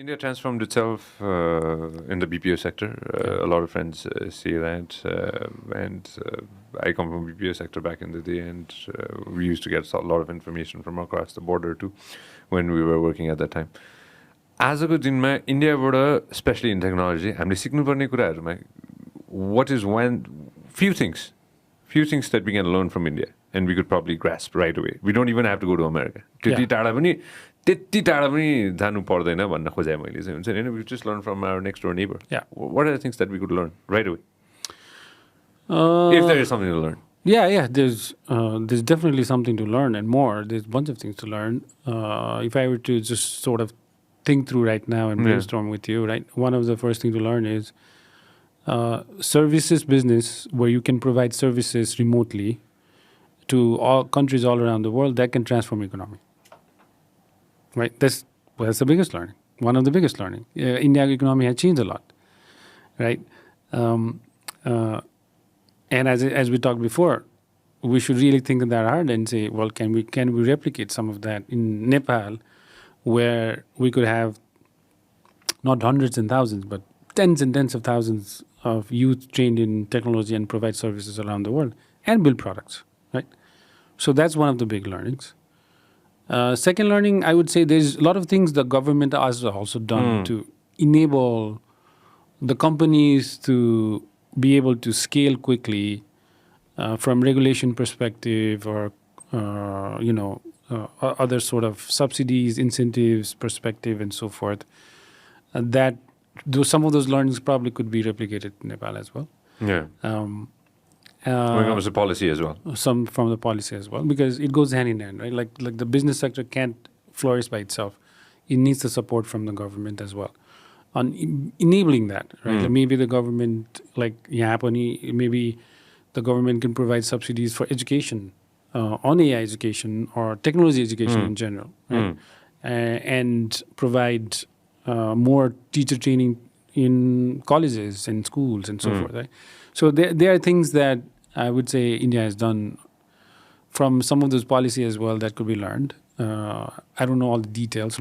India transformed itself in the BPO sector. A lot of friends say that, and I come from BPO sector back in the day, and we used to get a lot of information from across the border too, when we were working at that time. आजको दिनमा इन्डियाबाट specially in technology हामीले सिक्नुपर्ने कुराहरूमा what is one few things that we can learn from India and we could probably grasp right away. We don't even have to go to America. त्यति टाढा पनि जानु पर्दैन भन्न खोजे मैले चाहिँ हुन्छ नि we just learn from our next door neighbor. Yeah. What are the things that we could learn right away? If there is something to learn. Yeah. There's definitely something to learn and more. There's a bunch of things to learn. If I were to just sort of think through right now and brainstorm with you, right? One of the first things to learn is services business, where you can provide services remotely to all countries all around the world, that can transform economy. Right? That's the biggest learning. One of the biggest learning. India's economy has changed a lot, right? And as we talked before, we should really think that hard and say, well, can we replicate some of that in Nepal, where we could have not hundreds and thousands, but tens and tens of thousands of youth trained in technology and provide services around the world and build products, right? So that's one of the big learnings. Second learning, I would say there's a lot of things the government has also done to enable the companies to be able to scale quickly from regulation perspective or, other sort of subsidies, incentives perspective and so forth. Some of those learnings probably could be replicated in Nepal as well. Yeah. When it comes to policy as well. Some from the policy as well, because it goes hand in hand, right? Like the business sector can't flourish by itself. It needs the support from the government as well on enabling that, right? Like maybe the government, maybe the government can provide subsidies for education, on AI education or technology education in general, right? And provide more teacher training in colleges and schools and so forth, right? So there are things that I would say India has done from some of those policies as well that could be learned. I don't know all the details.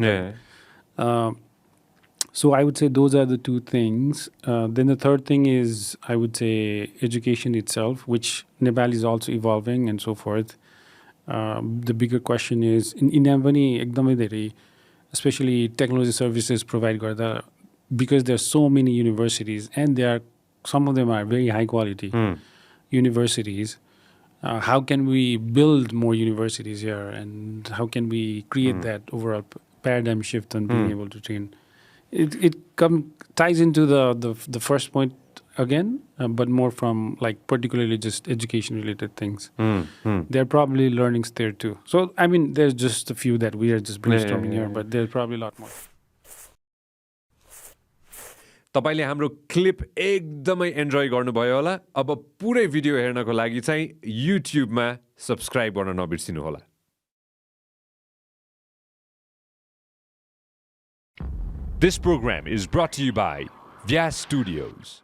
So I would say those are the two things. Then the third thing is, I would say, education itself, which Nepal is also evolving and so forth. The bigger question is, in India पनि एकदमै धेरै, especially technology services provide गर्दा, because there are so many universities and some of them are very high quality universities. How can we build more universities here, and how can we create that overall paradigm shift on being able to train? It ties into the first point again, but more from particularly just education related things. There are probably learnings there too. So I mean, there's just a few that we are just brainstorming here, but there's probably a lot more. तपाईले हाम्रो clip एकदमै enjoy गर्नुभयो होला. अब पुरै video हेर्नको लागि चाहिँ युट्युबमा सब्स्क्राइब गर्न नबिर्सिनु होला. This program is brought to you by Vyas Studios.